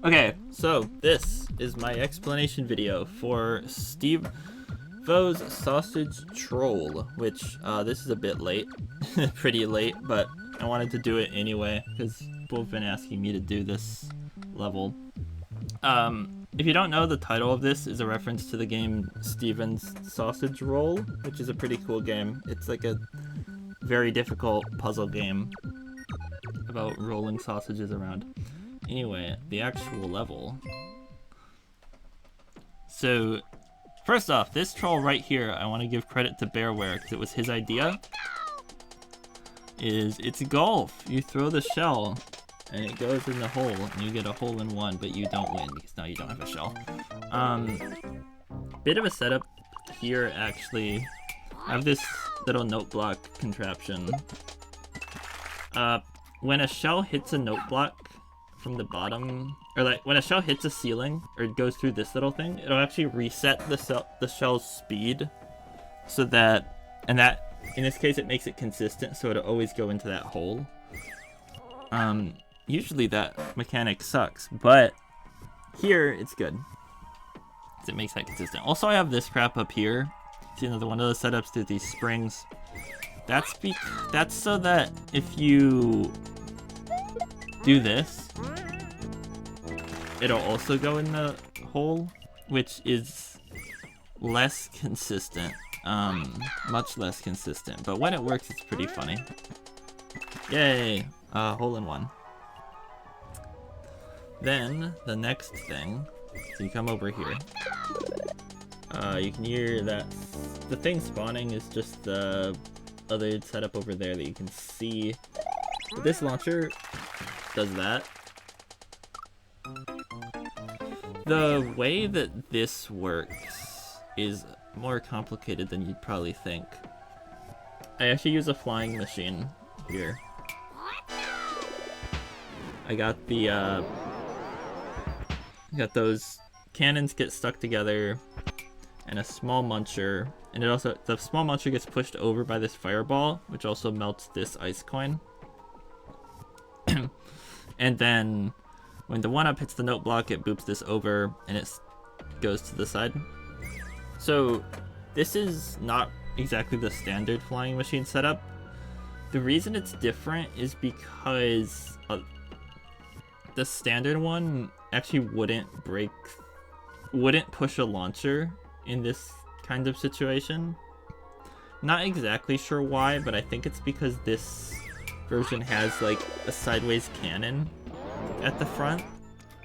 Okay, so this is my explanation video for Stevo's Sausage Troll, which this is a bit late, pretty late, but I wanted to do it anyway because people have been asking me to do this level. If you don't know, the title of this is a reference to the game Steven's Sausage Roll, which is a pretty cool game. It's like a very difficult puzzle game about rolling sausages around. Anyway, the actual level. So, first off, this troll right here, I want to give credit to Bearware because it was his idea. It's golf. You throw the shell and it goes in the hole and you get a hole in one, but you don't win because now you don't have a shell. Bit of a setup here actually. I have this little note block contraption. When a shell hits a note block from the bottom, or like when a shell hits a ceiling or it goes through this little thing, it'll actually reset the shell's speed so that, and that in this case it makes it consistent, so it'll always go into that hole. Usually that mechanic sucks, but here it's good because it makes that consistent. Also, I have this crap up here. See, another one of the setups to these springs. That's so that if you do this, it'll also go in the hole, which is less consistent, much less consistent. But when it works, it's pretty funny. Yay! Hole in one. Then the next thing, so you come over here. You can hear that the thing spawning is just the other setup over there that you can see. But this launcher does that. The way that this works is more complicated than you'd probably think. I actually use a flying machine here. I got the those cannons get stuck together and a small muncher, and it also, the small muncher gets pushed over by this fireball, which also melts this ice coin. And then when the 1-up hits the note block, it boops this over and it goes to the side. So this is not exactly the standard flying machine setup. The reason it's different is because the standard one actually wouldn't push a launcher in this kind of situation. Not exactly sure why, but I think it's because this version has like a sideways cannon at the front,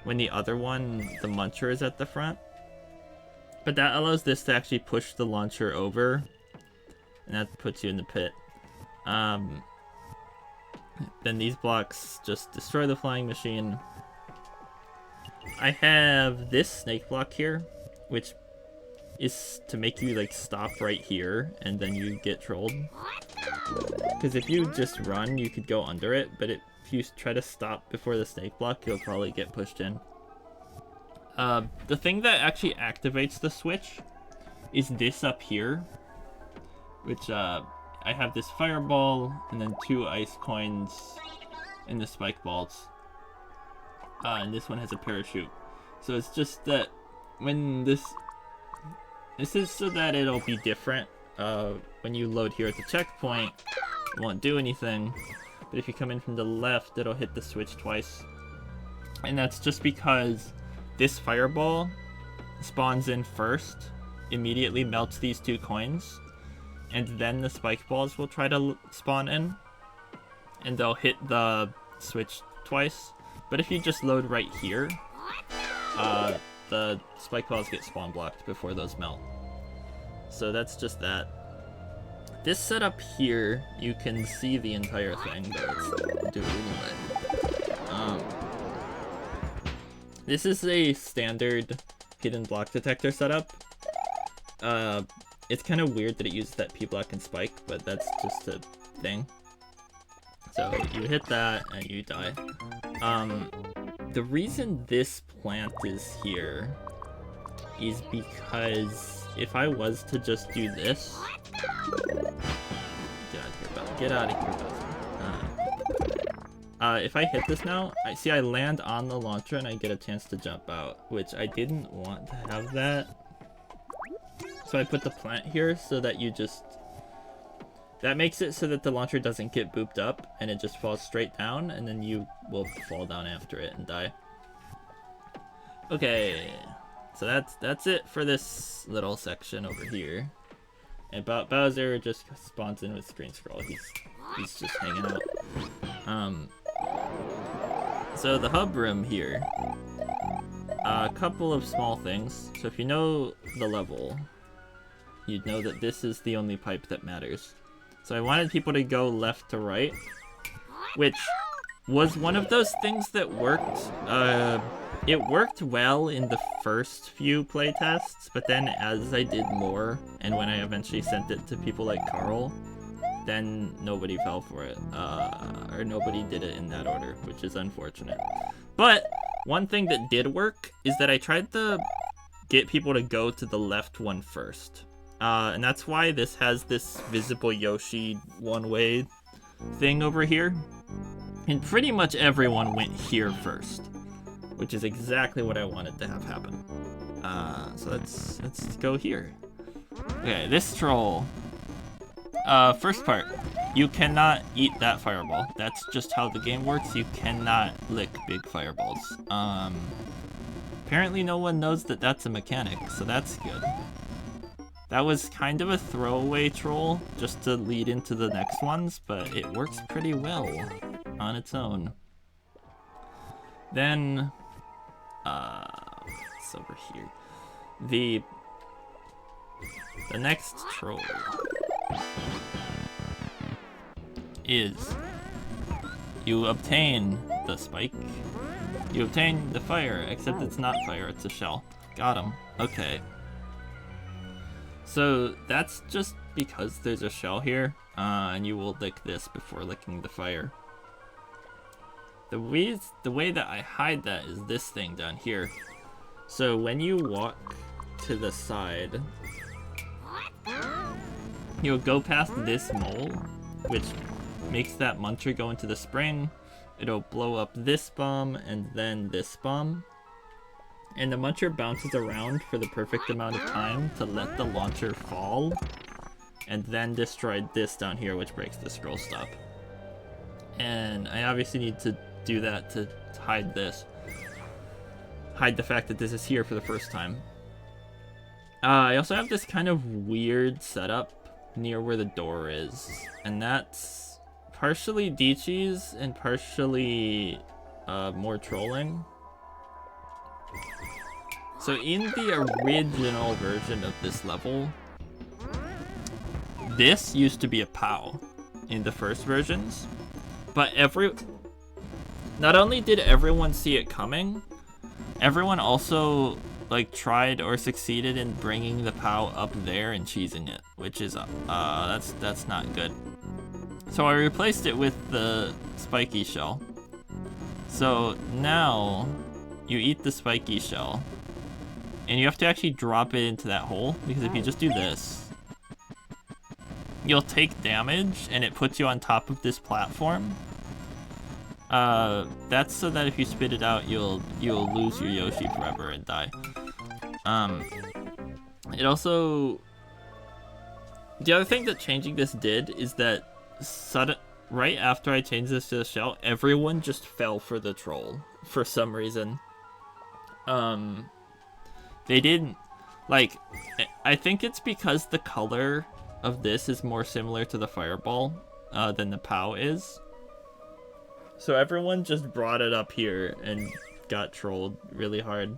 when the other one, the muncher, is at the front. But that allows this to actually push the launcher over, and that puts you in the pit. Then these blocks just destroy the flying machine. I have this snake block here, which is to make you like stop right here and then you get trolled. Because if you just run, you could go under it, but if you try to stop before the snake block, you'll probably get pushed in. The thing that actually activates the switch is this up here, which I have this fireball and then 2 ice coins and the spike balls. And this one has a parachute. So it's just that when this is so that it'll be different. When you load here at the checkpoint, it won't do anything. But if you come in from the left, it'll hit the switch twice. And that's just because this fireball spawns in first, immediately melts these 2 coins, and then the spike balls will try to spawn in, and they'll hit the switch twice. But if you just load right here, the spike balls get spawn blocked before those melt. So that's just that. This setup here, you can see the entire thing, but let's do it. This is a standard hidden block detector setup. It's kind of weird that it uses that P-block and spike, but that's just a thing. So you hit that and you die. The reason this plant is here is because if I was to just do this... Get out of here, Bella. Get out of here, Bella. if I hit this now, I land on the launcher and I get a chance to jump out, which I didn't want to have that. So I put the plant here so that that makes it so that the launcher doesn't get booped up and it just falls straight down, and then you will fall down after it and die. Okay, so that's it for this little section over here. And Bowser just spawns in with screen scroll. He's just hanging out. So the hub room here, a couple of small things. So if you know the level, you'd know that this is the only pipe that matters. So I wanted people to go left to right, which was one of those things that worked. It worked well in the first few playtests, but then as I did more, and when I eventually sent it to people like Carl, then nobody fell for it, or nobody did it in that order, which is unfortunate. But one thing that did work is that I tried to get people to go to the left one first. And that's why this has this visible Yoshi one-way thing over here. And pretty much everyone went here first, which is exactly what I wanted to have happen. So let's go here. Okay, this troll. First part, you cannot eat that fireball. That's just how the game works. You cannot lick big fireballs. Apparently no one knows that that's a mechanic, so that's good. That was kind of a throwaway troll, just to lead into the next ones, but it works pretty well on its own. Then, it's over here. The next troll is you obtain the spike, you obtain the fire, except it's not fire, it's a shell. Got him. Okay. So that's just because there's a shell here, and you will lick this before licking the fire. The way that I hide that is this thing down here. So when you walk to the side, you'll go past this mole, which makes that muncher go into the spring. It'll blow up this bomb and then this bomb. And the muncher bounces around for the perfect amount of time to let the launcher fall, and then destroy this down here, which breaks the scroll stop. And I obviously need to do that to hide this. Hide the fact that this is here for the first time. I also have this kind of weird setup near where the door is, and that's partially D-cheese and partially more trolling. So in the original version of this level, this used to be a POW in the first versions, but not only did everyone see it coming, everyone also like tried or succeeded in bringing the POW up there and cheesing it, which is that's not good. So I replaced it with the spiky shell. So now you eat the spiky shell, and you have to actually drop it into that hole, because if you just do this, you'll take damage and it puts you on top of this platform. That's so that if you spit it out, you'll lose your Yoshi forever and die. It also, the other thing that changing this did is that right after I changed this to the shell, everyone just fell for the troll for some reason. They didn't, like, I think it's because the color of this is more similar to the fireball than the POW is. So everyone just brought it up here and got trolled really hard.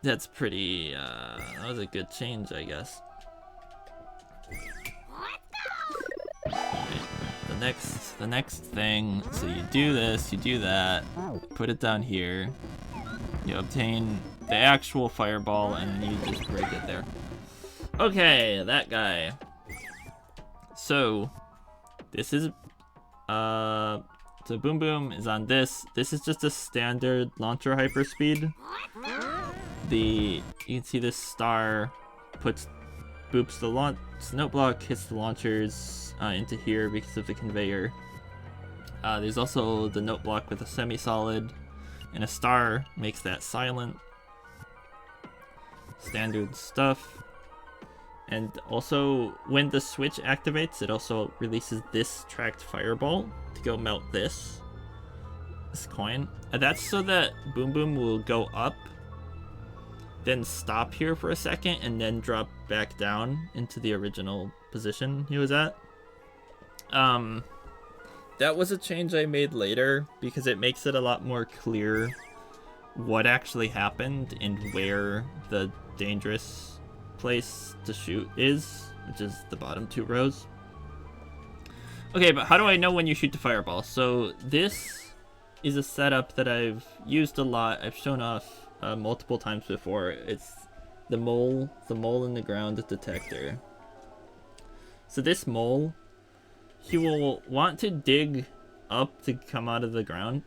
That's pretty, that was a good change, I guess. Okay, the next thing, so you do this, you do that, put it down here, you obtain the actual fireball, and then you just break it there. Okay, that guy. So, this is, so Boom Boom is on this. This is just a standard launcher hyperspeed. You can see this star boops the note block, hits the launchers into here because of the conveyor. There's also the note block with a semi-solid, and a star makes that silent. Standard stuff. And also, when the switch activates, it also releases this tracked fireball to go melt this coin. And that's so that Boom Boom will go up, then stop here for a second, and then drop back down into the original position he was at. That was a change I made later because it makes it a lot more clear what actually happened and where the dangerous place to shoot is, which is the bottom 2 rows. Okay, but how do I know when you shoot the fireball? So this is a setup that I've used a lot. I've shown off multiple times before. It's the mole in the ground detector. So this mole, he will want to dig up to come out of the ground,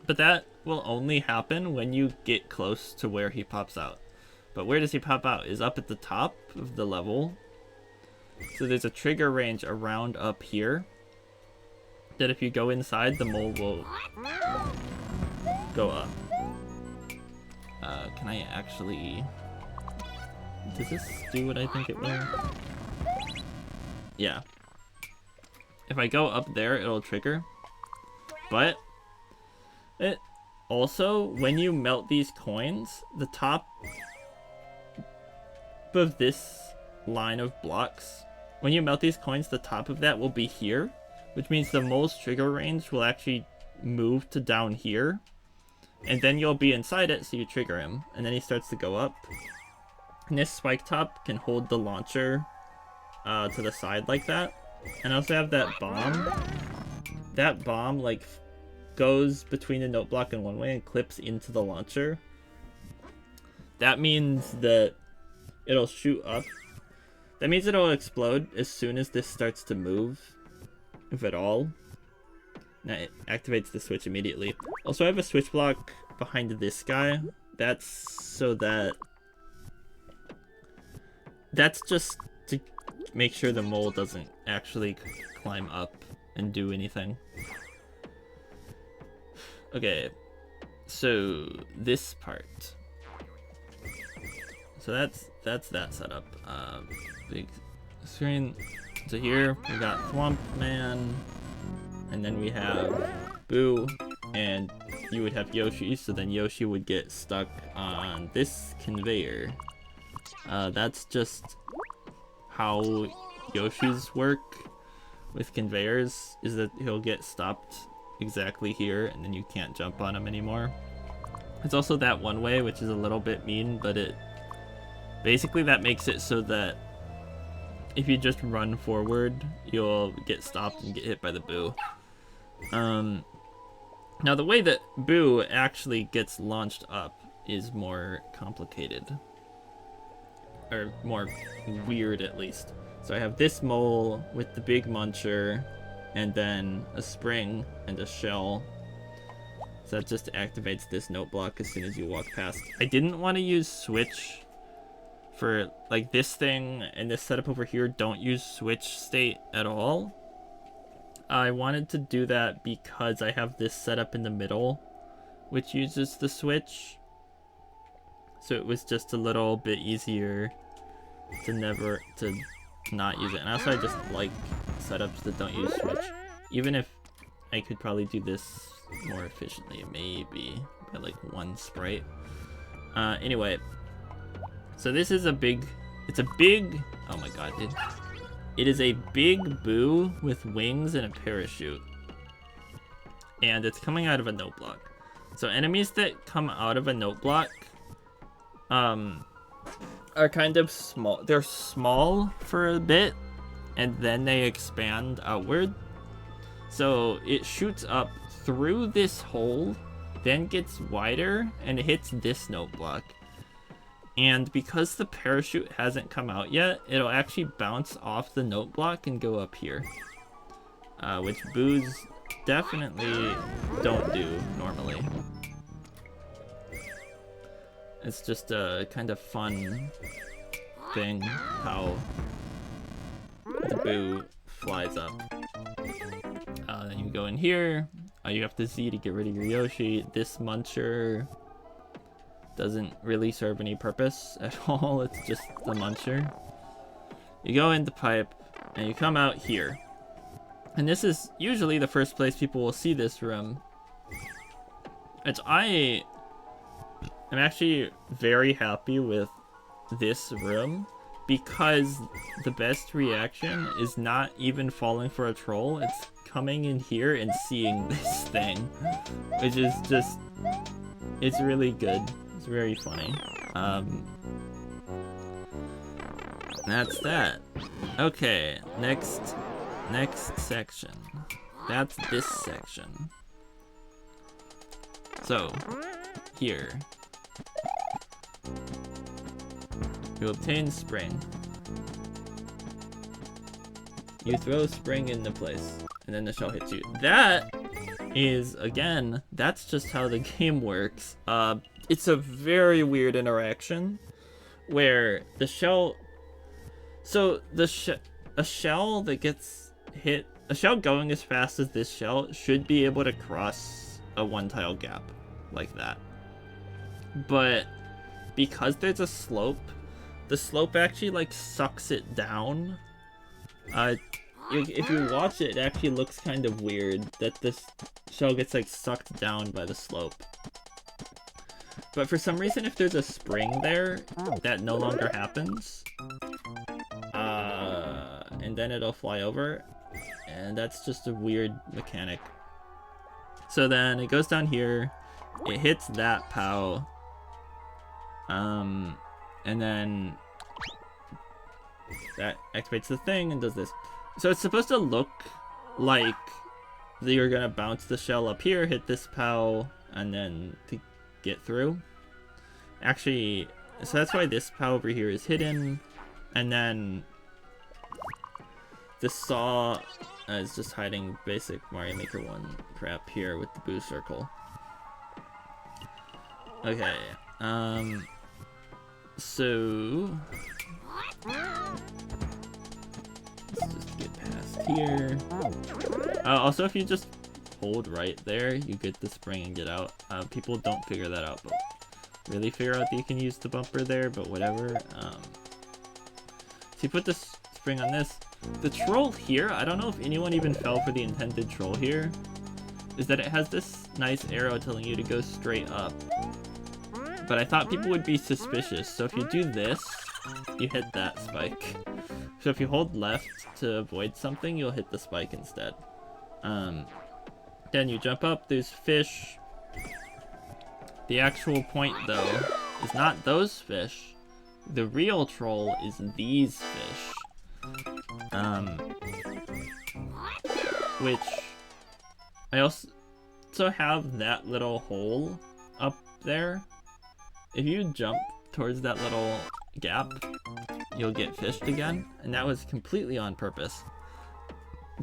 but that will only happen when you get close to where he pops out. But where does he pop out? Is up at the top of the level. So there's a trigger range around up here that if you go inside, the mole will go up. Can I actually... Does this do what I think it will? Yeah. If I go up there, it'll trigger. But it also, when you melt these coins, the top of this line of blocks, when you melt these coins, the top of that will be here, which means the mole's trigger range will actually move to down here, and then you'll be inside it, so you trigger him, and then he starts to go up. And this spike top can hold the launcher to the side like that. And I also have that bomb. That bomb like goes between the note block in one way and clips into the launcher. That means that it'll shoot up. That means it'll explode as soon as this starts to move, if at all. Now it activates the switch immediately. Also, I have a switch block behind this guy. That's so that... That's just to make sure the mole doesn't actually climb up and do anything. Okay, so this part. So that's that setup. Big screen. So here we got Thwomp Man, and then we have Boo, and you would have Yoshi, so then Yoshi would get stuck on this conveyor. That's just how Yoshi's work with conveyors, is that he'll get stopped exactly here, and then you can't jump on him anymore. It's also that one way, which is a little bit mean, but it basically that makes it so that if you just run forward, you'll get stopped and get hit by the Boo. Now the way that Boo actually gets launched up is more complicated. Or more weird, at least. So I have this mole with the big muncher, and then a spring and a shell. So that just activates this note block as soon as you walk past. I didn't want to use switch for, like, this thing and this setup over here don't use switch state at all. I wanted to do that because I have this setup in the middle, which uses the switch. So it was just a little bit easier to not use it. And also I just like setups that don't use switch. Even if I could probably do this more efficiently, maybe by like one sprite. Anyway, so this is oh my god, dude. It is a big Boo with wings and a parachute. And it's coming out of a note block. So enemies that come out of a note block are kind of small. They're small for a bit, and then they expand outward. So it shoots up through this hole, then gets wider, and it hits this note block. And because the parachute hasn't come out yet, it'll actually bounce off the note block and go up here. Which Boos definitely don't do normally. It's just a kind of fun thing how the Boo flies up. Then you go in here. You have to Z to get rid of your Yoshi. This muncher doesn't really serve any purpose at all. It's just the muncher. You go in the pipe, and you come out here. And this is usually the first place people will see this room. I am actually very happy with this room because the best reaction is not even falling for a troll. It's coming in here and seeing this thing, which is just, it's really good. It's very funny. That's that. Okay, next section. That's this section. So, here. You obtain spring. You throw spring into place, and then the shell hits you. That is, again, that's just how the game works. It's a very weird interaction where the shell... So, a shell that gets hit... A shell going as fast as this shell should be able to cross a one-tile gap like that. But because there's a slope, the slope actually, like, sucks it down. If you watch it, it actually looks kind of weird that this shell gets, like, sucked down by the slope. But for some reason, if there's a spring there, that no longer happens. And then it'll fly over. And that's just a weird mechanic. So then it goes down here. It hits that POW. And then that activates the thing and does this. So it's supposed to look like you're gonna bounce the shell up here, hit this POW, and then to get through. Actually, so that's why this POW over here is hidden, and then the saw is just hiding basic Mario Maker 1 crap here with the boo circle. Okay, so let's just get past here. Also, if you just hold right there, you get the spring and get out. People don't figure that out, but really figure out that you can use the bumper there, but whatever. So you put this spring on this. The troll here, I don't know if anyone even fell for the intended troll here, is that it has this nice arrow telling you to go straight up. But I thought people would be suspicious, so if you do this, you hit that spike. So if you hold left to avoid something, you'll hit the spike instead. Then you jump up, there's fish. The actual point, though, is not those fish. The real troll is these fish. Which I also have that little hole up there. If you jump towards that little gap, you'll get fished again, and that was completely on purpose.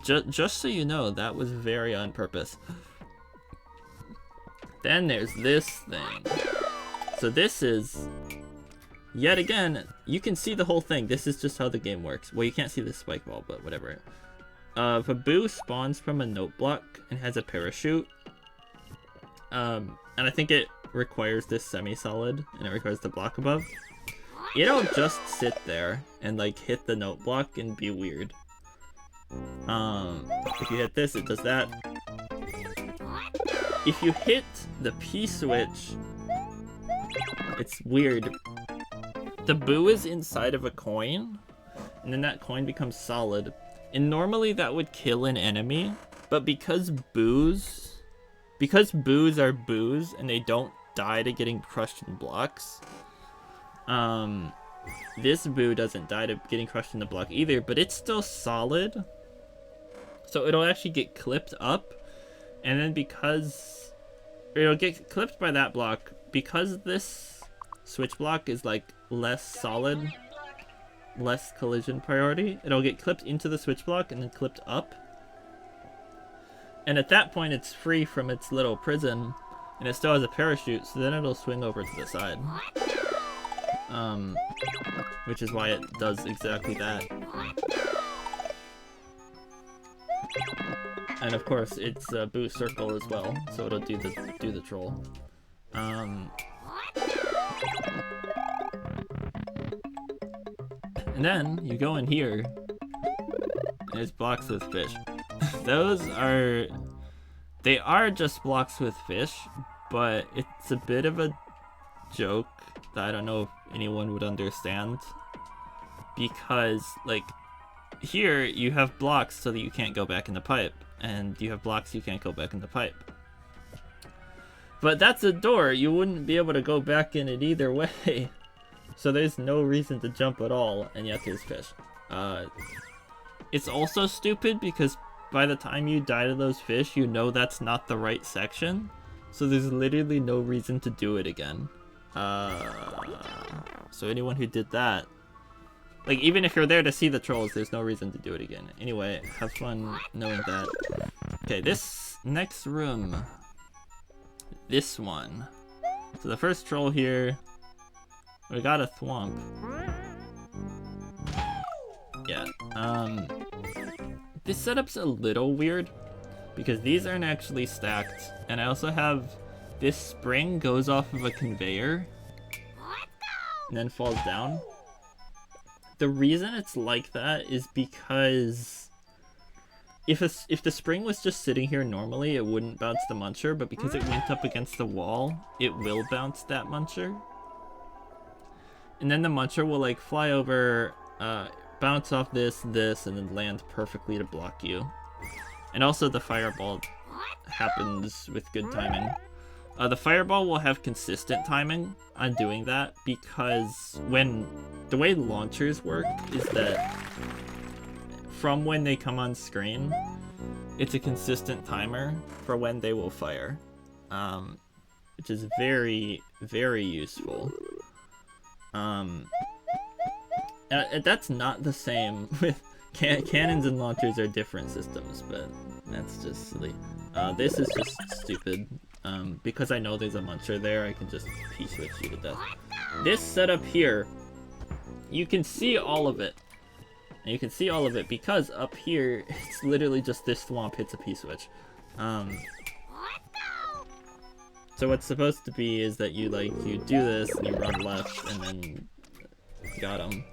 Just so you know, that was very on purpose. Then there's this thing. So this is, yet again, you can see the whole thing. This is just how the game works. Well, you can't see the spike ball, but whatever. If a boo spawns from a note block and has a parachute, and I think it requires this semi-solid, and it requires the block above, it'll just sit there and, like, hit the note block and be weird. If you hit this, it does that. If you hit the P-switch, it's weird. The boo is inside of a coin, and then that coin becomes solid. And normally that would kill an enemy, but because boos are boos and they don't die to getting crushed in blocks, this boo doesn't die to getting crushed in the block either, but it's still solid. So it'll actually get clipped up, and then because it'll get clipped by that block, because this switch block is like less solid, less collision priority, it'll get clipped into the switch block and then clipped up. And at that point it's free from its little prison, and it still has a parachute, so then it'll swing over to the side. Which is why it does exactly that. And of course, it's a boost circle as well, so it'll do the troll. And then you go in here, and there's blocks with fish. They are just blocks with fish, but it's a bit of a joke that I don't know if anyone would understand. Because, like, here you have blocks so that you can't go back in the pipe, and you have blocks you can't go back in the pipe. But that's a door, you wouldn't be able to go back in it either way. So there's no reason to jump at all, and yet there's fish. It's also stupid because by the time you die to those fish, you know that's not the right section. So there's literally no reason to do it again. So anyone who did that, like, even if you're there to see the trolls, there's no reason to do it again. Anyway, have fun knowing that. Okay, this next room. This one. So the first troll here, we got a thwomp. Yeah, this setup's a little weird because these aren't actually stacked, and I also have this spring goes off of a conveyor and then falls down. The reason it's like that is because if the spring was just sitting here normally, it wouldn't bounce the muncher, but because it went up against the wall, it will bounce that muncher. And then the muncher will like fly over, bounce off this, and then land perfectly to block you. And also the fireball happens with good timing. The fireball will have consistent timing on doing that because the way launchers work is that from when they come on screen, it's a consistent timer for when they will fire, which is very, very useful. That's not the same with cannons and launchers are different systems, but that's just silly. This is just stupid. Because I know there's a muncher there, I can just P-switch you to death. This setup here, you can see all of it. And you can see all of it because up here, it's literally just this thwomp hits a P-switch. So what's supposed to be is that you do this, and you run left, and then you got him.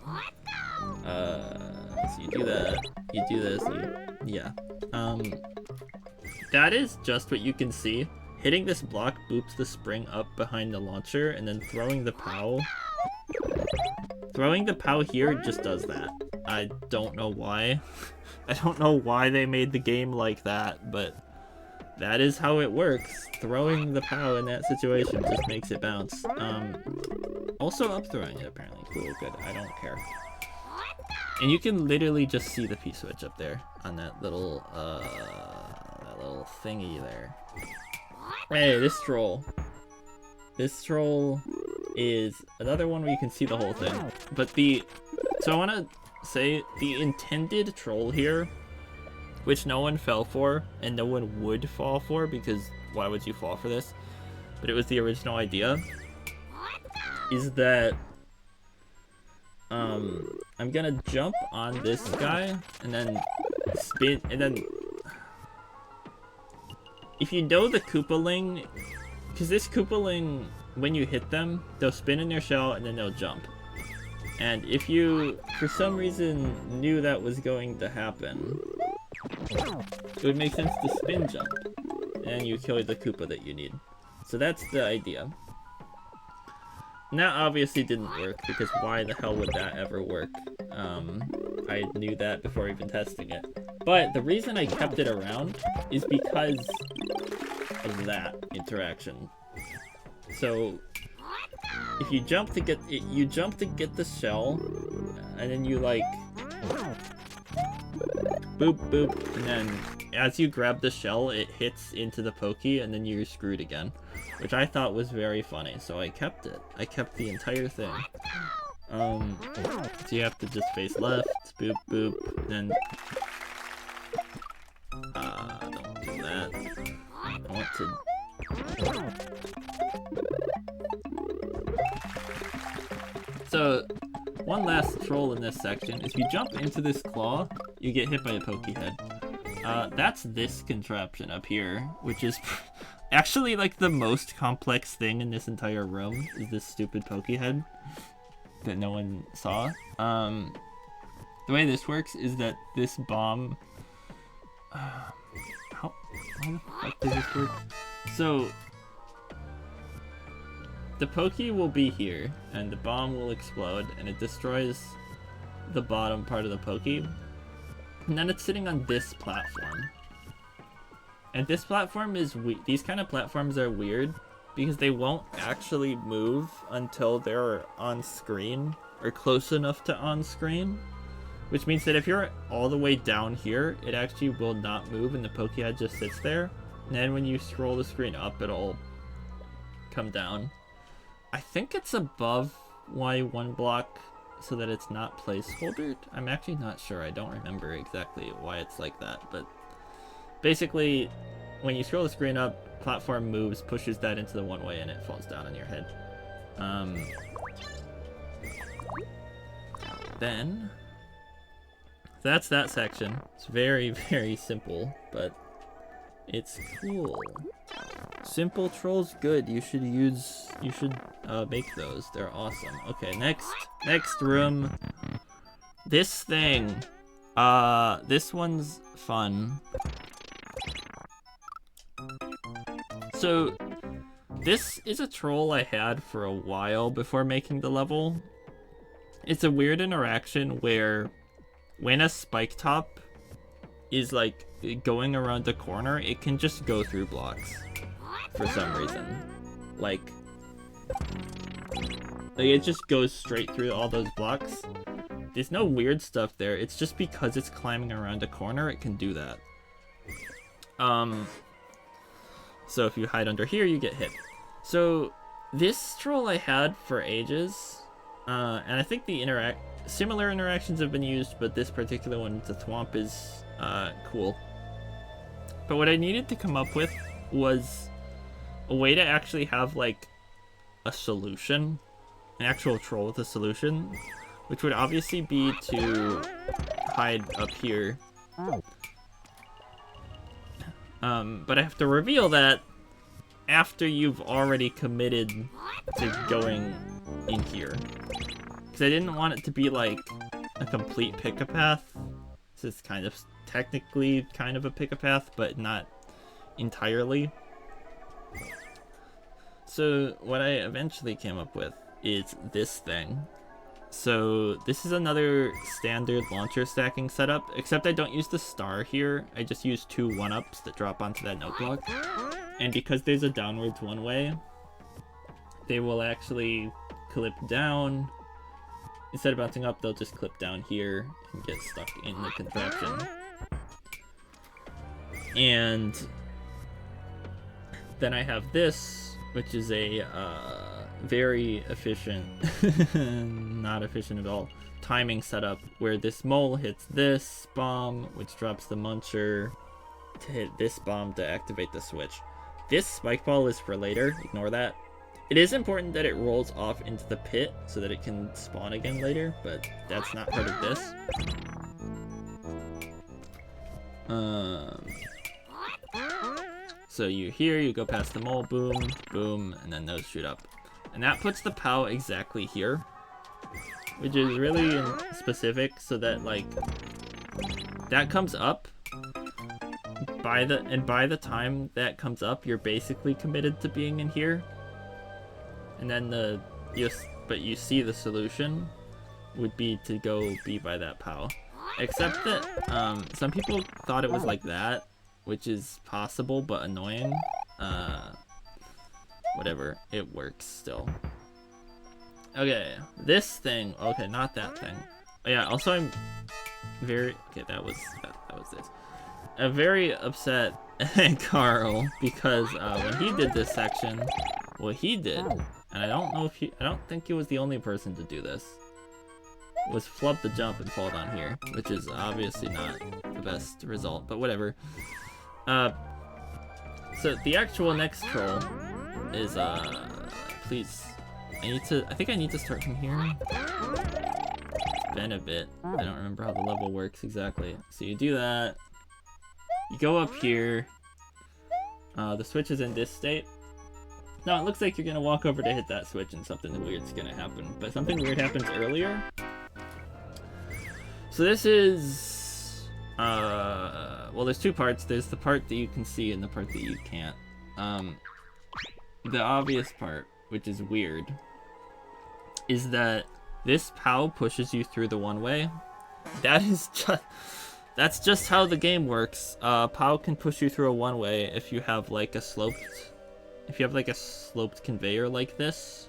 So you do that, you do this, yeah. That is just what you can see. Hitting this block boops the spring up behind the launcher, and then throwing the POW. Throwing the POW here just does that. I don't know why. I don't know why they made the game like that, but that is how it works. Throwing the POW in that situation just makes it bounce. Also up throwing it apparently. Cool, good. I don't care. And you can literally just see the P-switch up there on that little thingy there. Hey, this troll. This troll is another one where you can see the whole thing. But so I want to say the intended troll here, which no one fell for, and no one would fall for, because why would you fall for this? But it was the original idea, is that I'm gonna jump on this guy, and then spin, and then if you know the Koopaling, because this Koopaling, when you hit them, they'll spin in their shell and then they'll jump. And if you, for some reason, knew that was going to happen, it would make sense to spin jump, and you kill the Koopa that you need. So that's the idea. And that obviously didn't work, because why the hell would that ever work? I knew that before even testing it. But the reason I kept it around is because of that interaction. So if you jump to get it, you jump to get the shell, and then you like boop boop, and then as you grab the shell, it hits into the Pokey, and then you're screwed again, which I thought was very funny. So I kept it. I kept the entire thing. So you have to just face left, boop boop, then don't do that. I want to. So, one last troll in this section. If you jump into this claw, you get hit by a Pokey head. That's this contraption up here, which is actually like the most complex thing in this entire room, is this stupid Pokey head that no one saw. The way this works is that this bomb... why the fuck does this work? So, the Pokey will be here, and the bomb will explode, and it destroys the bottom part of the Pokey. And then it's sitting on this platform. And this platform is these kind of platforms are weird because they won't actually move until they're on screen or close enough to on screen. Which means that if you're all the way down here, it actually will not move and the Pokey head just sits there. And then when you scroll the screen up, it'll come down. I think it's above Y1 block so that it's not placeholdered. I'm actually not sure. I don't remember exactly why it's like that. But basically, when you scroll the screen up, platform moves, pushes that into the one way, and it falls down on your head. Then... that's that section. It's very, very simple, but it's cool. Simple trolls good. You should make those. They're awesome. Okay, next room. This thing. This one's fun. So, this is a troll I had for a while before making the level. It's a weird interaction where when a spike top is like going around the corner, it can just go through blocks for some reason. Like it just goes straight through all those blocks. There's no weird stuff there. It's just because it's climbing around a corner, it can do that. So if you hide under here, you get hit. So this troll I had for ages, and I think the similar interactions have been used, but this particular one, the thwomp, is cool. But what I needed to come up with was a way to actually have like a solution, an actual troll with a solution, which would obviously be to hide up here. But I have to reveal that after you've already committed to going in here. Because I didn't want it to be like a complete pick-a-path. So it's kind of technically kind of a pick-a-path, but not entirely. So what I eventually came up with is this thing. So this is another standard launcher stacking setup, except I don't use the star here. I just use 2 1-ups that drop onto that note block. And because there's a downwards one way, they will actually clip down. Instead of bouncing up, they'll just clip down here and get stuck in the contraption. And then I have this, which is a very efficient, not efficient at all, timing setup where this mole hits this bomb, which drops the muncher to hit this bomb to activate the switch. This spike ball is for later, ignore that. It is important that it rolls off into the pit so that it can spawn again later, but that's not part of this. So you go past the mole, boom, boom, and then those shoot up. And that puts the POW exactly here, which is really specific so that like, that comes up. By the time that comes up, you're basically committed to being in here. And then you see the solution would be to go be by that POW. Except that some people thought it was like that, which is possible but annoying. Whatever, it works still. Okay, this thing. Okay, not that thing. Oh, yeah. Also, I'm very that was this. I'm very upset at Carl because when he did this section, what he did, and I don't think he was the only person to do this, was flub the jump and fall down here, which is obviously not the best result, but whatever. So the actual next troll is please, I think I need to start from here. It's been a bit. I don't remember how the level works exactly. So you do that. You go up here. The switch is in this state. Now it looks like you're gonna walk over to hit that switch and something weird's gonna happen. But something weird happens earlier. So this is... well, there's two parts. There's the part that you can see and the part that you can't. The obvious part, which is weird, is that this POW pushes you through the one-way. That's just how the game works. POW can push you through a one-way if you have like a sloped conveyor like this.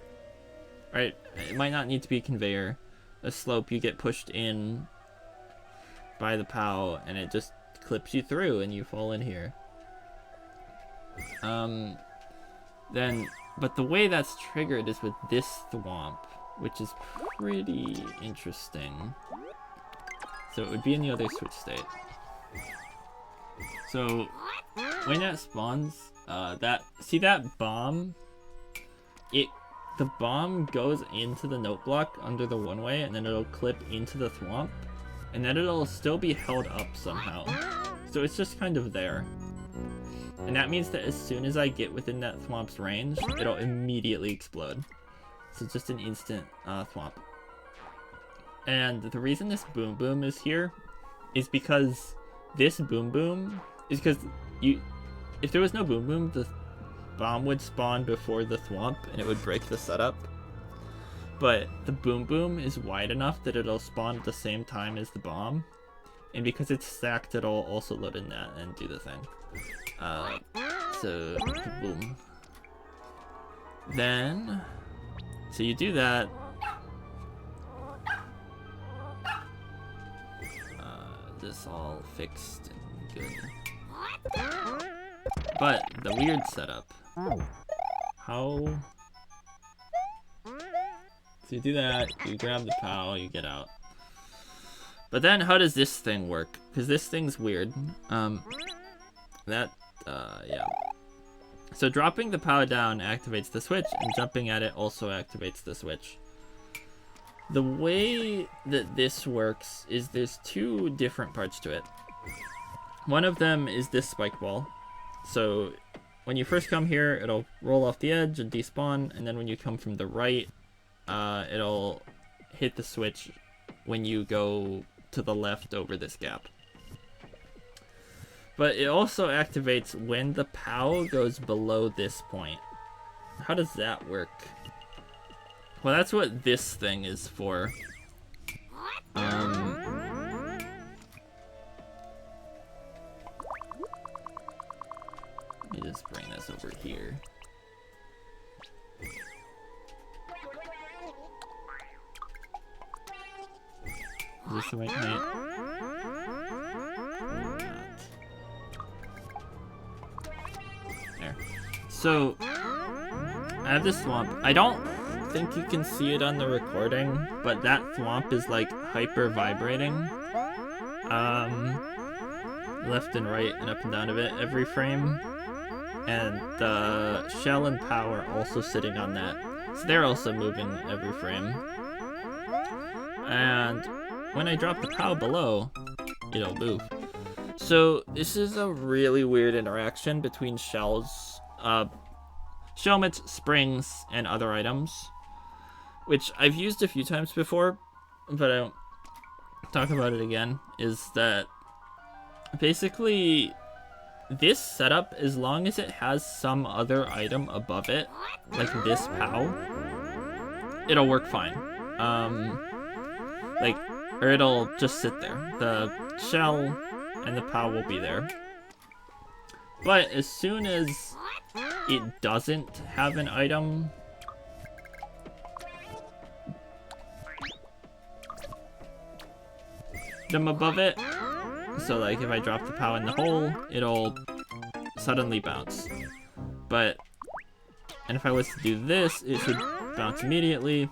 Right? It might not need to be a conveyor. A slope, you get pushed in by the POW and it just clips you through and you fall in here. But the way that's triggered is with this thwomp, which is pretty interesting. So it would be in the other switch state. So when that spawns, see that bomb? The bomb goes into the note block under the one-way, and then it'll clip into the thwomp, and then it'll still be held up somehow. So it's just kind of there. And that means that as soon as I get within that thwomp's range, it'll immediately explode. So it's just an instant thwomp. And the reason this boom boom is here is because this boom boom is because if there was no boom boom, the bomb would spawn before the thwomp and it would break the setup. But the boom boom is wide enough that it'll spawn at the same time as the bomb. And because it's stacked, it'll also load in that and do the thing. So boom. Then, so you do that. This all fixed and good. But the weird setup. How? So you do that, you grab the POW, you get out. But then how does this thing work? Because this thing's weird. Yeah. So dropping the POW down activates the switch, and jumping at it also activates the switch. The way that this works is there's two different parts to it. One of them is this spike ball. So when you first come here, it'll roll off the edge and despawn, and then when you come from the right, it'll hit the switch when you go to the left over this gap. But it also activates when the POW goes below this point. How does that work? Well, that's what this thing is for. Let me just bring this over here. Is this the right height? There. So, I have this thwomp. I don't think you can see it on the recording, but that thwomp is like hyper vibrating. Left and right and up and down of it every frame. And the shell and POW are also sitting on that. So they're also moving every frame. And when I drop the POW below, it'll move. So this is a really weird interaction between shells, shellmets, springs, and other items, which I've used a few times before, but I won't talk about it again, is that basically this setup, as long as it has some other item above it, like this POW, it'll work fine. Or it'll just sit there. The shell and the POW will be there. But as soon as it doesn't have an item above it, so like if I drop the POW in the hole, it'll suddenly bounce. And if I was to do this, it should bounce immediately.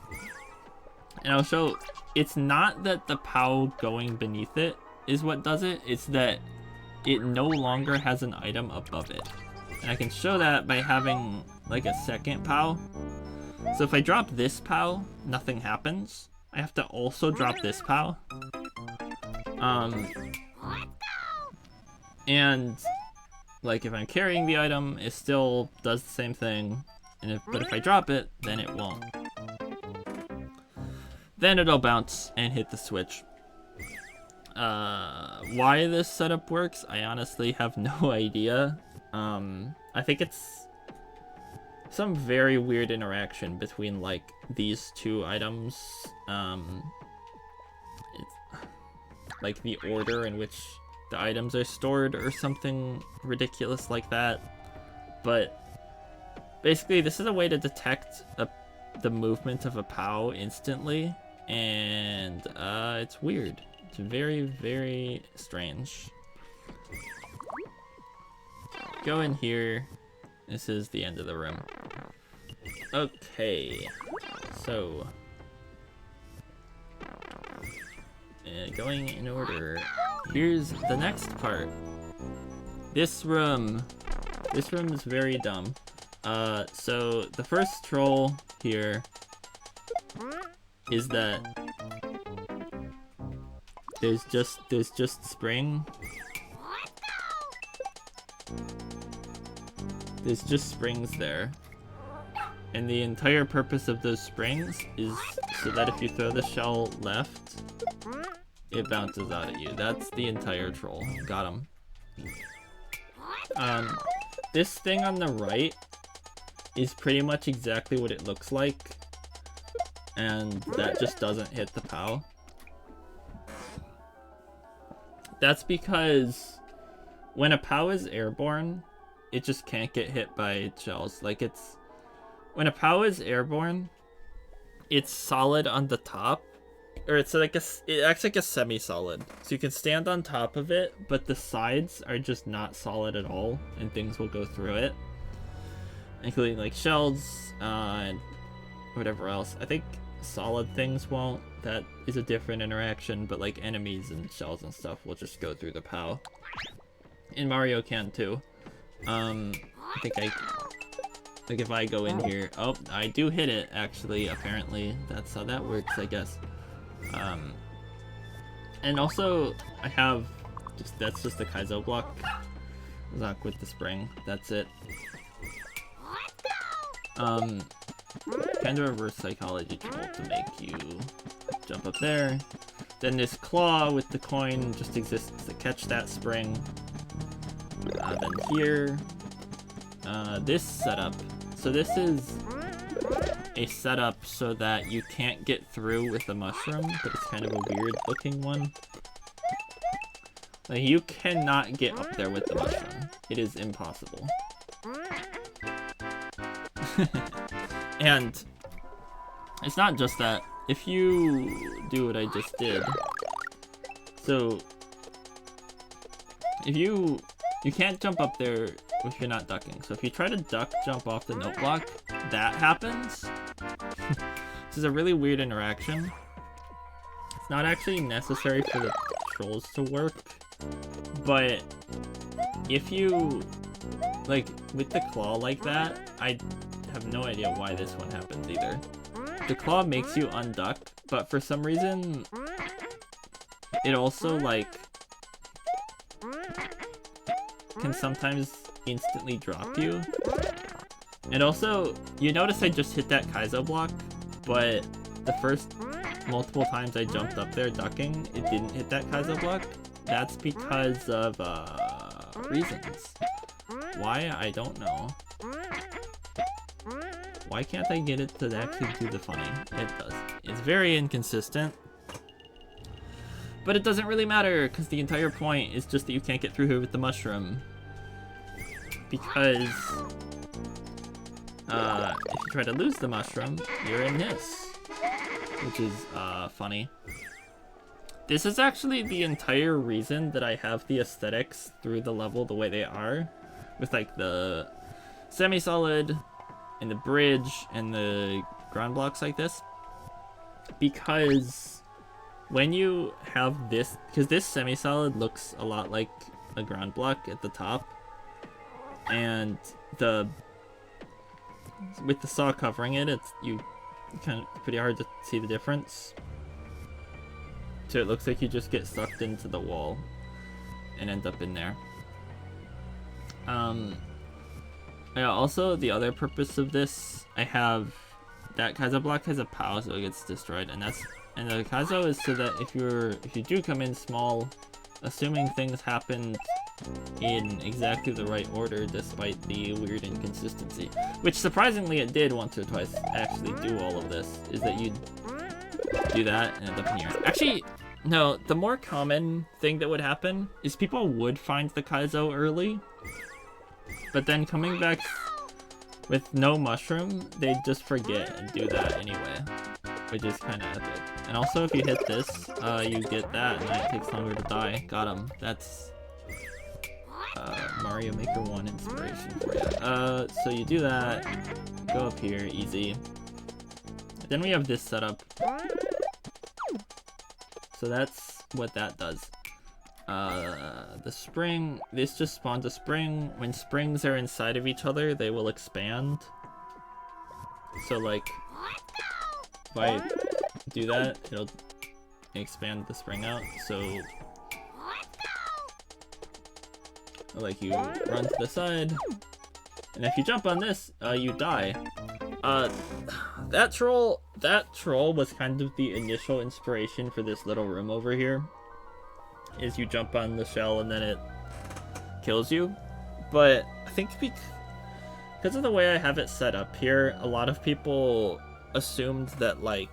And I'll show, it's not that the POW going beneath it is what does it, it's that it no longer has an item above it. And I can show that by having like a second POW. So if I drop this POW, nothing happens. I have to also drop this POW. And like if I'm carrying the item, it still does the same thing. But if I drop it, then it won't. Then it'll bounce and hit the switch. Why this setup works, I honestly have no idea. I think it's some very weird interaction between like these two items. It's like the order in which the items are stored or something ridiculous like that. But basically this is a way to detect the movement of a POW instantly, and it's weird. It's very, very strange. Go in here. This is the end of the room. Okay, so going in order. Here's the next part. This room is very dumb. So the first troll here is that there's just spring. There's just springs there. And the entire purpose of those springs is so that if you throw the shell left, it bounces out at you. That's the entire troll. Got him. This thing on the right is pretty much exactly what it looks like. And that just doesn't hit the POW. That's because when a POW is airborne, it just can't get hit by shells. Like when a POW is airborne, it's solid on the top, or it's like it acts like a semi-solid. So you can stand on top of it, but the sides are just not solid at all, and things will go through it, including like shells and whatever else. I think solid things won't. That is a different interaction, but like enemies and shells and stuff will just go through the POW. In Mario can too. I think like if I go in here, oh, I do hit it actually, apparently. That's how that works, I guess. And also I have that's just the Kaizo block with the spring. That's it. Kind of reverse psychology tool to make you jump up there. Then this claw with the coin just exists to catch that spring. Then here, this setup. So this is a setup so that you can't get through with the mushroom, but it's kind of a weird looking one. Like, you cannot get up there with the mushroom. It is impossible. And it's not just that. If you do what I just did, so if you can't jump up there if you're not ducking. So if you try to duck jump off the note block, that happens. This is a really weird interaction. It's not actually necessary for the trolls to work, but if you like with the claw like that, I have no idea why this one happens either. The claw makes you unduck, but for some reason it also like can sometimes instantly drop you. And also, you notice I just hit that Kaizo block, but the first multiple times I jumped up there ducking, it didn't hit that Kaizo block. That's because of reasons. Why? I don't know. Why can't I get it to actually do the funny? It does. It's very inconsistent. But it doesn't really matter, because the entire point is just that you can't get through here with the mushroom. Because if you try to lose the mushroom, you're in this. Which is funny. This is actually the entire reason that I have the aesthetics through the level the way they are. With like the semi-solid and the bridge and the ground blocks like this. Because when you have this, because this semi-solid looks a lot like a ground block at the top, and with the saw covering it, it's kind of pretty hard to see the difference. So it looks like you just get sucked into the wall and end up in there. Yeah, also, the other purpose of this, I have that Kaizo block has a POW, so it gets destroyed, and the Kaizo is so that if you do come in small, assuming things happen in exactly the right order despite the weird inconsistency, which surprisingly it did once or twice actually do all of this, is that you do that and end up in here. Actually, no, the more common thing that would happen is people would find the Kaizo early, but then coming back with no mushroom, they'd just forget and do that anyway, which is kind of epic. And also, if you hit this, you get that, and it takes longer to die. Got him. That's Mario Maker 1 inspiration for you. So you do that, go up here, easy. Then we have this setup. So that's what that does. The spring, this just spawns a spring. When springs are inside of each other, they will expand. So like, if I do that, it'll expand the spring out. So like you run to the side, and if you jump on this, you die. That troll was kind of the initial inspiration for this little room over here. Is you jump on the shell and then it kills you. But I think because of the way I have it set up here, a lot of people assumed that like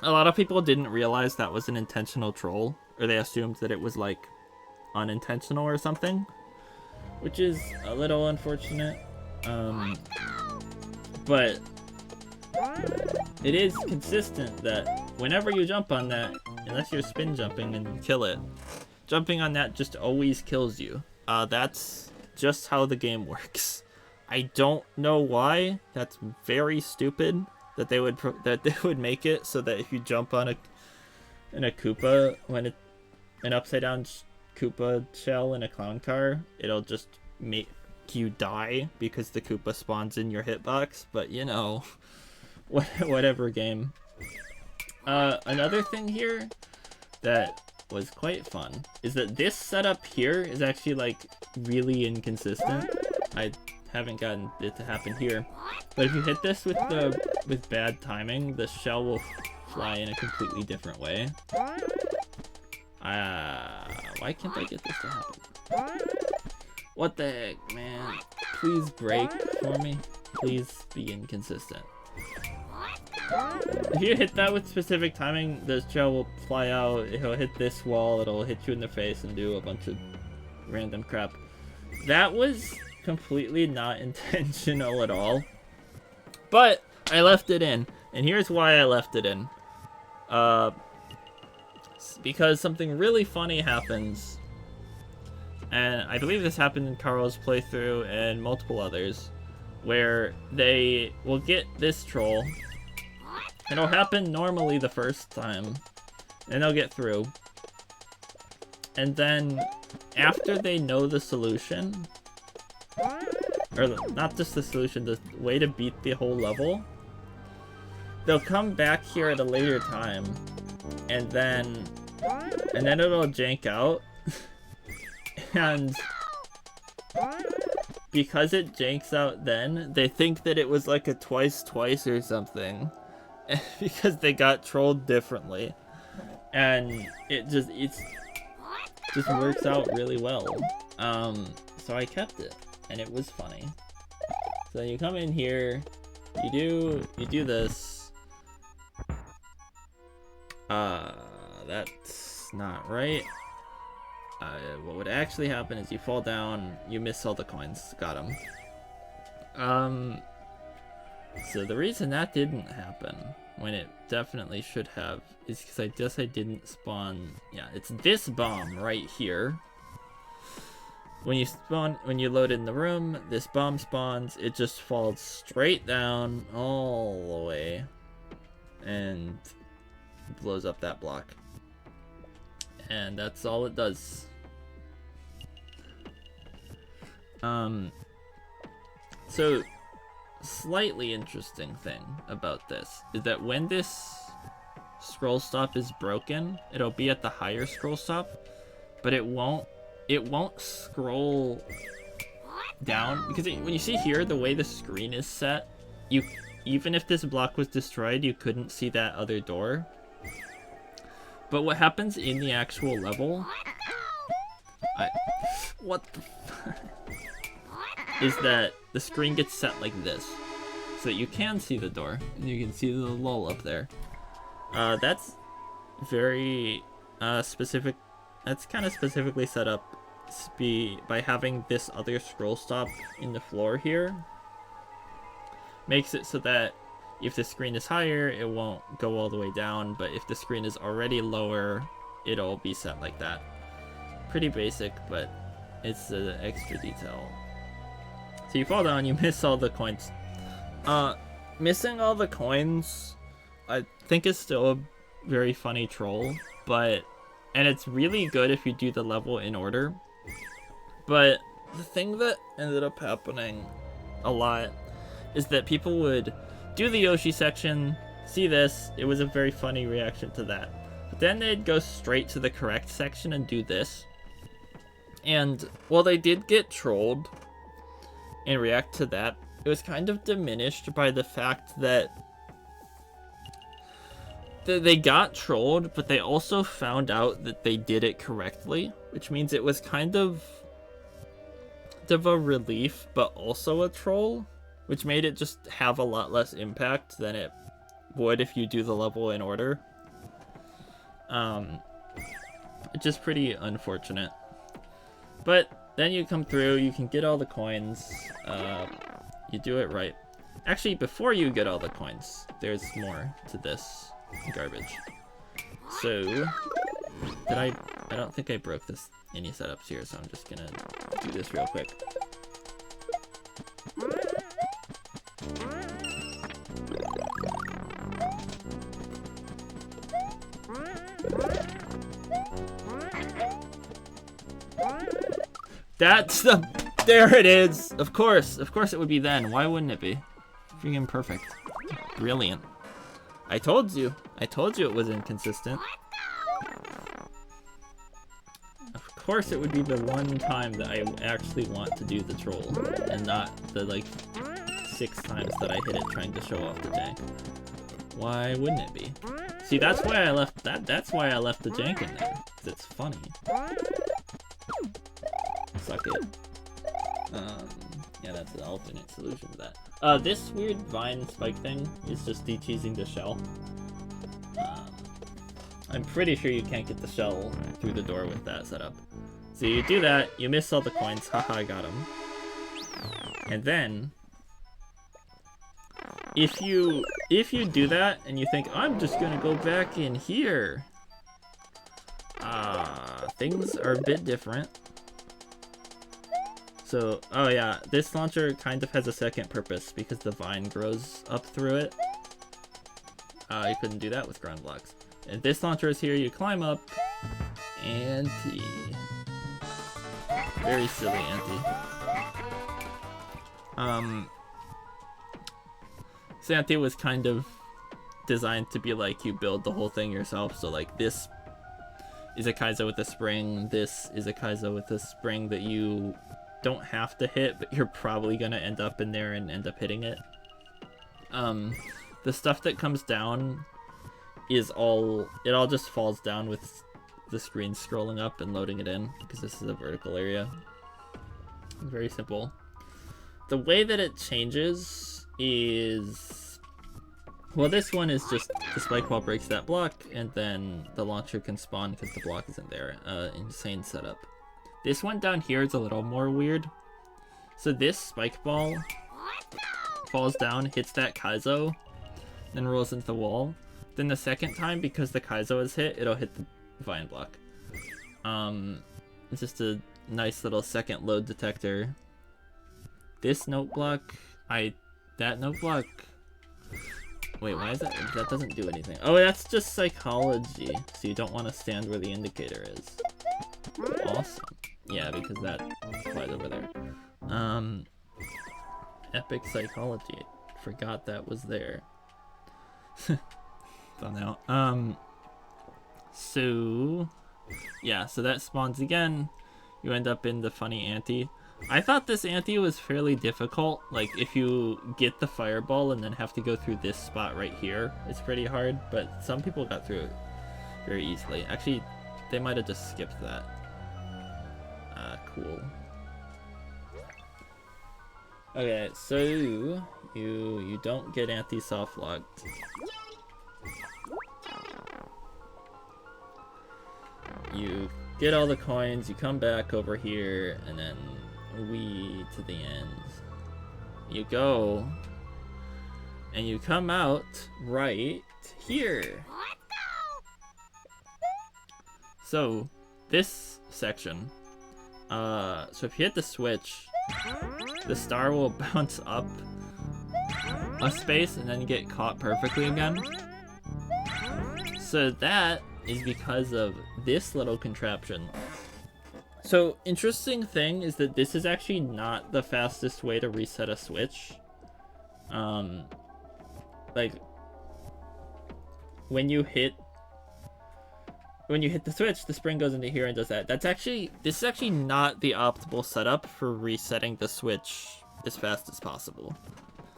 a lot of people didn't realize that was an intentional troll, or they assumed that it was like unintentional or something, which is a little unfortunate. But it is consistent that whenever you jump on that, unless you're spin jumping and kill it, jumping on that just always kills you. That's just how the game works. I don't know why. That's very stupid that they would make it so that if you jump on a Koopa, an upside down Koopa shell in a clown car, it'll just make you die because the Koopa spawns in your hitbox. But you know, whatever game. Another thing here that was quite fun is that this setup here is actually like really inconsistent. I haven't gotten it to happen here, but if you hit this with bad timing, the shell will fly in a completely different way. Why can't I get this to happen? What the heck, man? Please break for me. Please be inconsistent. If you hit that with specific timing, the shell will fly out, it'll hit this wall, it'll hit you in the face and do a bunch of random crap. That was completely not intentional at all. But I left it in, and here's why I left it in. Because something really funny happens, and I believe this happened in Carl's playthrough and multiple others, where they will get this troll. It'll happen normally the first time, and they'll get through. And then, after they know the solution, or not just the solution, the way to beat the whole level, they'll come back here at a later time, and then it'll jank out. And because it janks out then, they think that it was like a twice or something. Because they got trolled differently. And it just works out really well. So I kept it, and it was funny. So you come in here, you do this. That's not right. What would actually happen is you fall down, you miss all the coins. Got them. So the reason that didn't happen, when it definitely should have, is because I guess I didn't spawn. Yeah, it's this bomb right here. When you load in the room, this bomb spawns, it just falls straight down all the way and blows up that block. And that's all it does. So slightly interesting thing about this is that when this scroll stop is broken, it'll be at the higher scroll stop, but it it won't scroll down because when you see here the way the screen is set, even if this block was destroyed, you couldn't see that other door. But what happens in the actual level, is that the screen gets set like this, so that you can see the door and you can see the lull up there. That's very specific. That's kind of specifically set up by having this other scroll stop in the floor here. Makes it so that if the screen is higher, it won't go all the way down, but if the screen is already lower, it'll be set like that. Pretty basic, but it's an extra detail. So you fall down, you miss all the coins. Missing all the coins, I think is still a very funny troll, and it's really good if you do the level in order. But the thing that ended up happening a lot is that people would do the Yoshi section, see this, it was a very funny reaction to that. But then they'd go straight to the correct section and do this. And while they did get trolled and react to that, it was kind of diminished by the fact that they got trolled, but they also found out that they did it correctly, which means it was kind of a relief, but also a troll, which made it just have a lot less impact than it would if you do the level in order. It's just pretty unfortunate. But then you come through, you can get all the coins, you do it right. Actually, before you get all the coins, there's more to this garbage. So, I don't think I broke any setups here, so I'm just gonna do this real quick. There it is! Of course it would be then. Why wouldn't it be? Freaking perfect. Brilliant. I told you it was inconsistent. Of course it would be the one time that I actually want to do the troll, and not the, like, 6 times that I hit it trying to show off the jank. Why wouldn't it be? See, that's why I left that's why I left the jank in there, because it's funny. Suck it. Yeah, that's the alternate solution to that. This weird vine spike thing is just de-cheesing the shell. I'm pretty sure you can't get the shell through the door with that setup. So you do that, you miss all the coins, haha, I got them. And then, if you do that and you think, I'm just gonna go back in here, things are a bit different. So, oh yeah, this launcher kind of has a second purpose because the vine grows up through it. You couldn't do that with ground blocks. And this launcher is here, you climb up, antie. Very silly antie. So antie was kind of designed to be like you build the whole thing yourself. So like this is a Kaizo with a spring, this is a Kaizo with a spring that you don't have to hit, but you're probably gonna end up in there and end up hitting it. The stuff that comes down it all just falls down with the screen scrolling up and loading it in, because this is a vertical area. Very simple. The way that it changes is, well, this one is just the spike ball breaks that block, and then the launcher can spawn because the block isn't there. Insane setup. This one down here is a little more weird. So this spike ball falls down, hits that Kaizo, then rolls into the wall. Then the second time, because the Kaizo is hit, it'll hit the vine block. It's just a nice little second load detector. This note block, that note block, wait, why is that? That doesn't do anything. Oh, that's just psychology. So you don't want to stand where the indicator is. Awesome. Yeah, because that flies over there. Epic psychology. Forgot that was there. Thought out. So yeah, so that spawns again. you end up in the funny antie. I thought this antie was fairly difficult. Like, if you get the fireball and then have to go through this spot right here, it's pretty hard, but some people got through it very easily. Actually, they might have just skipped that. Cool. Okay, so you don't get anti-softlock. You get all the coins, you come back over here, and then we to the end. You go, and you come out right here. So, this section, so if you hit the switch, the star will bounce up a space and then get caught perfectly again. So that is because of this little contraption. So, interesting thing is that this is actually not the fastest way to reset a switch. Like, when you hit the switch, the spring goes into here and does that. This is actually not the optimal setup for resetting the switch as fast as possible.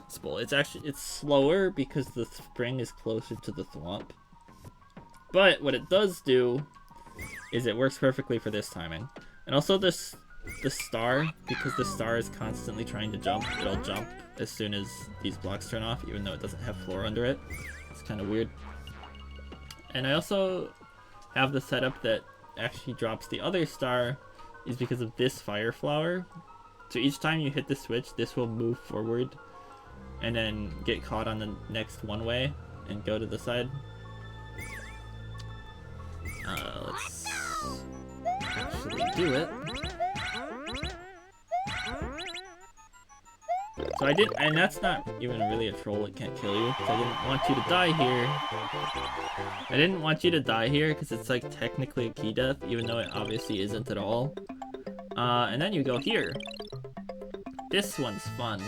It's slower because the spring is closer to the thwomp. But what it does do is it works perfectly for this timing. And also the star, because the star is constantly trying to jump, it'll jump as soon as these blocks turn off, even though it doesn't have floor under it. It's kind of weird. And I also have the setup that actually drops the other star is because of this fire flower. So each time you hit the switch, this will move forward and then get caught on the next one way and go to the side. Let's actually do it. So and that's not even really a troll, it can't kill you, because I didn't want you to die here. I didn't want you to die here, because it's like technically a key death, even though it obviously isn't at all. And then you go here. This one's fun,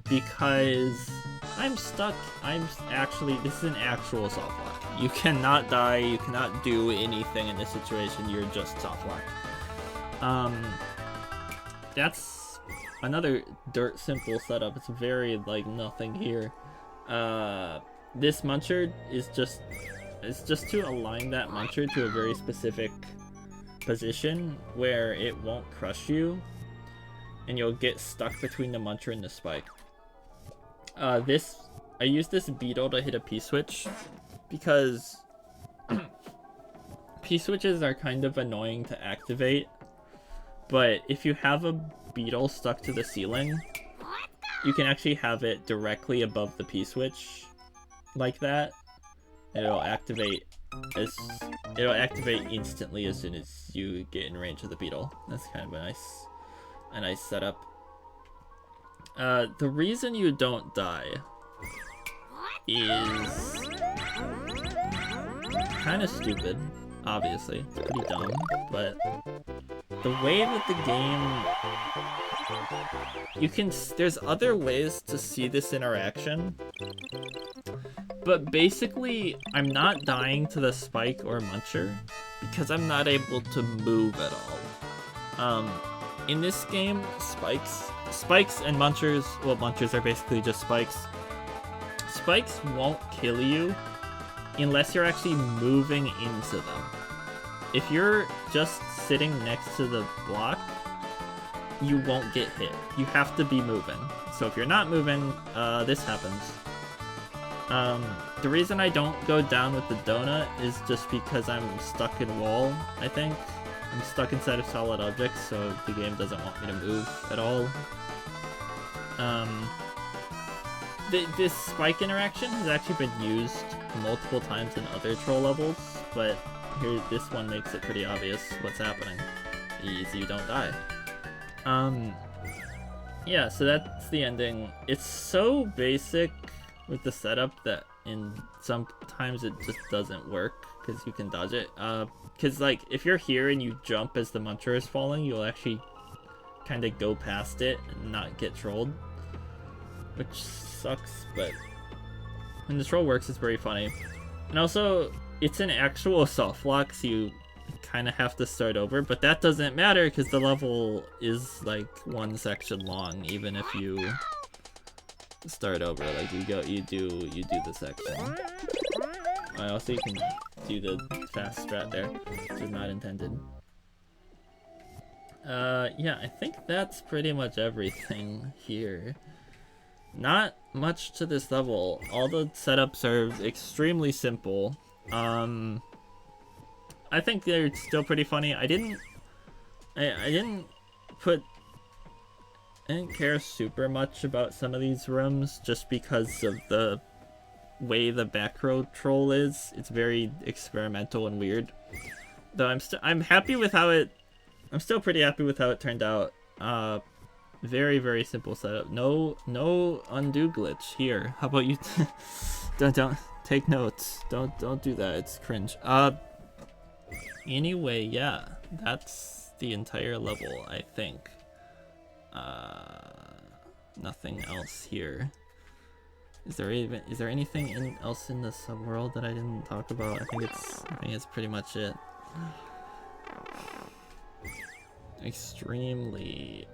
because I'm stuck. This is an actual softlock. You cannot die, you cannot do anything in this situation, you're just softlock. That's another dirt simple setup. It's very like nothing here. This muncher is just to align that muncher to a very specific position where it won't crush you and you'll get stuck between the muncher and the spike. I use this beetle to hit a P-switch because P-switches are kind of annoying to activate, but if you have a beetle stuck to the ceiling, you can actually have it directly above the P-switch like that. It'll activate instantly as soon as you get in range of the beetle. That's kind of a nice setup. The reason you don't die is kind of stupid, obviously. It's pretty dumb, but the way that the game... there's other ways to see this interaction, but basically, I'm not dying to the spike or muncher because I'm not able to move at all. In this game, spikes and munchers, well, munchers are basically just spikes. Spikes won't kill you unless you're actually moving into them. If you're just sitting next to the block, you won't get hit. You have to be moving. So if you're not moving, this happens. The reason I don't go down with the donut is just because I'm stuck in wall, I think. I'm stuck inside of solid objects, so the game doesn't want me to move at all. This spike interaction has actually been used multiple times in other troll levels, but here, this one makes it pretty obvious what's happening. You don't die. Yeah, so that's the ending. It's so basic with the setup that sometimes it just doesn't work because you can dodge it. Because like if you're here and you jump as the muncher is falling, you'll actually kind of go past it and not get trolled, which sucks. But when the troll works, it's very funny. And also, it's an actual softlock, so kind of have to start over, but that doesn't matter because the level is like one section long, even if you start over. Like you do the section. Also, you can do the fast strat there, which is not intended. Yeah, I think that's pretty much everything here. Not much to this level. All the setups are extremely simple. I think they're still pretty funny. I didn't care super much about some of these rooms just because of the way the back row troll is. It's very experimental and weird. Though I'm happy with how it. I'm still pretty happy with how it turned out. Very, very simple setup. No undo glitch here. How about you? don't take notes. Don't do that. It's cringe. Anyway, yeah, that's the entire level, I think. Nothing else here. Is there anything else in the subworld that I didn't talk about? I think it's pretty much it. Extremely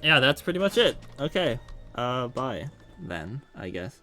yeah, that's pretty much it. Okay. Bye then, I guess.